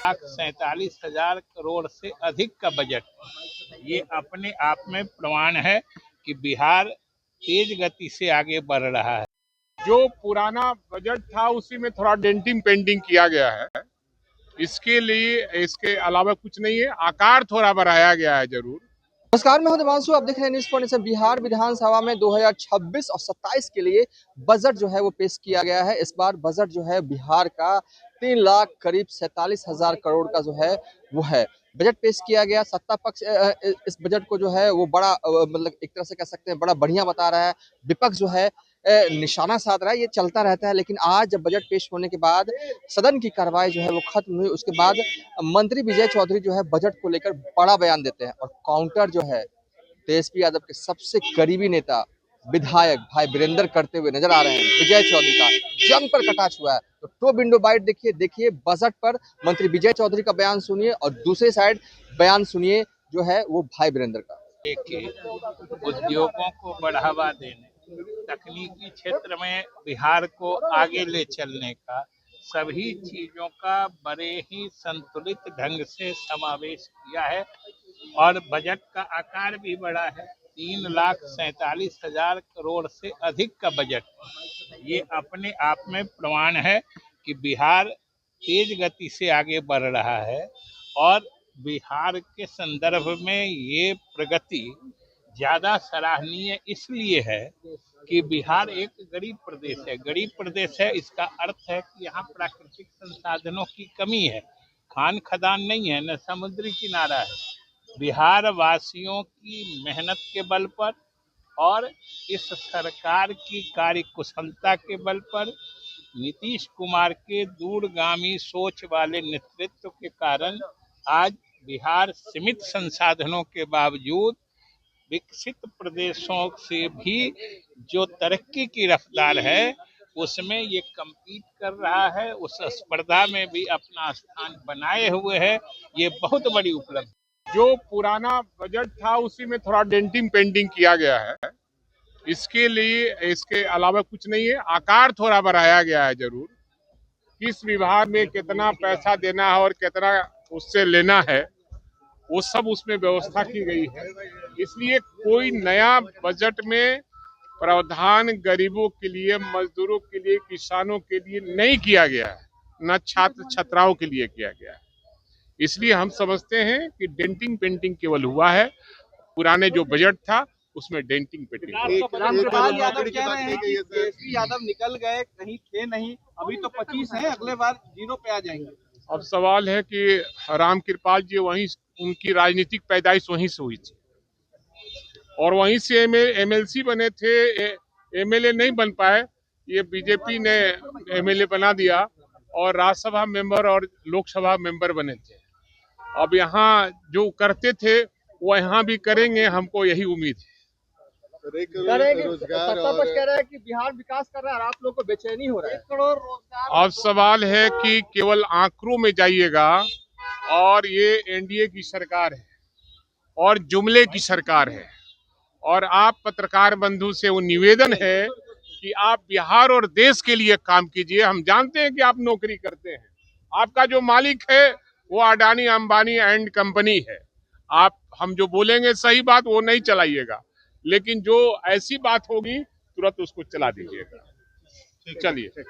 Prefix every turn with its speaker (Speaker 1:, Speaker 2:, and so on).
Speaker 1: 47,000 करोड़ से अधिक का बजट, ये अपने आप में प्रमाण है कि बिहार तेज गति से आगे बढ़ रहा है।
Speaker 2: जो पुराना बजट था उसी में थोड़ा डेंटिंग पेंटिंग किया गया है, इसके लिए इसके अलावा कुछ नहीं है। आकार थोड़ा बढ़ाया गया है जरूर।
Speaker 3: नमस्कार, मैं हूं देवांशु। आप देख रहे हैं न्यूज़ पॉइंट। बिहार विधानसभा में 2026 और 27 के लिए बजट जो है वो पेश किया गया है। इस बार बजट जो है बिहार का 3 लाख करीब 47,000 करोड़ का जो है वो है बजट पेश किया गया। सत्ता पक्ष इस बजट को जो है वो बड़ा मतलब एक तरह से कह सकते हैं बड़ा बढ़िया बता रहा है। विपक्ष जो है निशाना साध रहा है। ये चलता रहता है, लेकिन आज जब बजट पेश होने के बाद सदन की कार्रवाई जो है वो खत्म हुई, उसके बाद मंत्री विजय चौधरी जो है बजट को लेकर बड़ा बयान देते हैं और काउंटर जो है तेजस्वी यादव के सबसे करीबी नेता विधायक भाई वीरेंद्र करते हुए नजर आ रहे हैं। विजय चौधरी का जमकर कटाक्ष हुआ है। तो टॉप विंडो बाइट देखिए बजट पर मंत्री विजय चौधरी का बयान सुनिए और दूसरे साइड बयान सुनिए जो है वो भाई वीरेंद्र का।
Speaker 1: उद्योगों को बढ़ावा देने, तकनीकी क्षेत्र में बिहार को आगे ले चलने का, सभी चीजों का बड़े ही संतुलित ढंग से समावेश किया है और बजट का आकार भी बड़ा है। 3,47,000 करोड़ से अधिक का बजट, ये अपने आप में प्रमाण है कि बिहार तेज गति से आगे बढ़ रहा है और बिहार के संदर्भ में ये प्रगति ज्यादा सराहनीय इसलिए है कि बिहार एक गरीब प्रदेश है। गरीब प्रदेश है, इसका अर्थ है कि यहाँ प्राकृतिक संसाधनों की कमी है। खान खदान नहीं है, न समुद्री किनारा है। बिहार वासियों की मेहनत के बल पर और इस सरकार की कार्यकुशलता के बल पर, नीतीश कुमार के दूरगामी सोच वाले नेतृत्व के कारण आज बिहार सीमित संसाधनों के बावजूद विकसित प्रदेशों से भी जो तरक्की की रफ्तार है उसमें ये कम्पीट कर रहा है, उस स्पर्धा में भी अपना स्थान बनाए हुए है। ये बहुत बड़ी उपलब्धि।
Speaker 2: जो पुराना बजट था उसी में थोड़ा डेंटिंग पेंटिंग किया गया है, इसके लिए इसके अलावा कुछ नहीं है। आकार थोड़ा बढ़ाया गया है जरूर। किस विभाग में कितना पैसा देना है और कितना उससे लेना है वो सब उसमें व्यवस्था की गई है। इसलिए कोई नया बजट में प्रावधान गरीबों के लिए, मजदूरों के लिए, किसानों के लिए नहीं किया गया है, न छात्र छात्राओं के लिए किया गया है। इसलिए हम समझते हैं कि डेंटिंग पेंटिंग केवल हुआ है। पुराने जो बजट था उसमें डेंटिंग पेंटिंग।
Speaker 4: रामकृपाल यादव कह रहे हैं कि तेजस्वी यादव निकल गए, कहीं थे नहीं, अभी तो 25 हैं, अगले बार 0 पे आ जाएंगे।
Speaker 2: अब सवाल है कि रामकृपाल जी वहीं, उनकी राजनीतिक पैदाइश वहीं से हुई थी और वहीं से एमएलसी बने थे। एमएलए नहीं बन पाए, ये बीजेपी ने एमएलए बना दिया और राज्यसभा मेंबर और लोकसभा मेंबर बने थे। अब यहाँ जो करते थे वो यहाँ भी करेंगे, हमको यही उम्मीद है।
Speaker 3: सत्ता पक्ष कह रहा है कि बिहार विकास कर रहा है और आप लोग को बेचैनी हो रहा है। 1 करोड़ रोजगार।
Speaker 2: अब सवाल है कि केवल आंकड़ों में जाइएगा और ये एनडीए की सरकार है और जुमले की सरकार है और आप पत्रकार बंधु से वो निवेदन है कि आप बिहार और देश के लिए काम कीजिए। हम जानते हैं कि आप नौकरी करते हैं, आपका जो मालिक है वो अडानी अंबानी एंड कंपनी है। आप हम जो बोलेंगे सही बात वो नहीं चलाइएगा, लेकिन जो ऐसी बात होगी तुरंत उसको चला दीजिएगा। चलिए।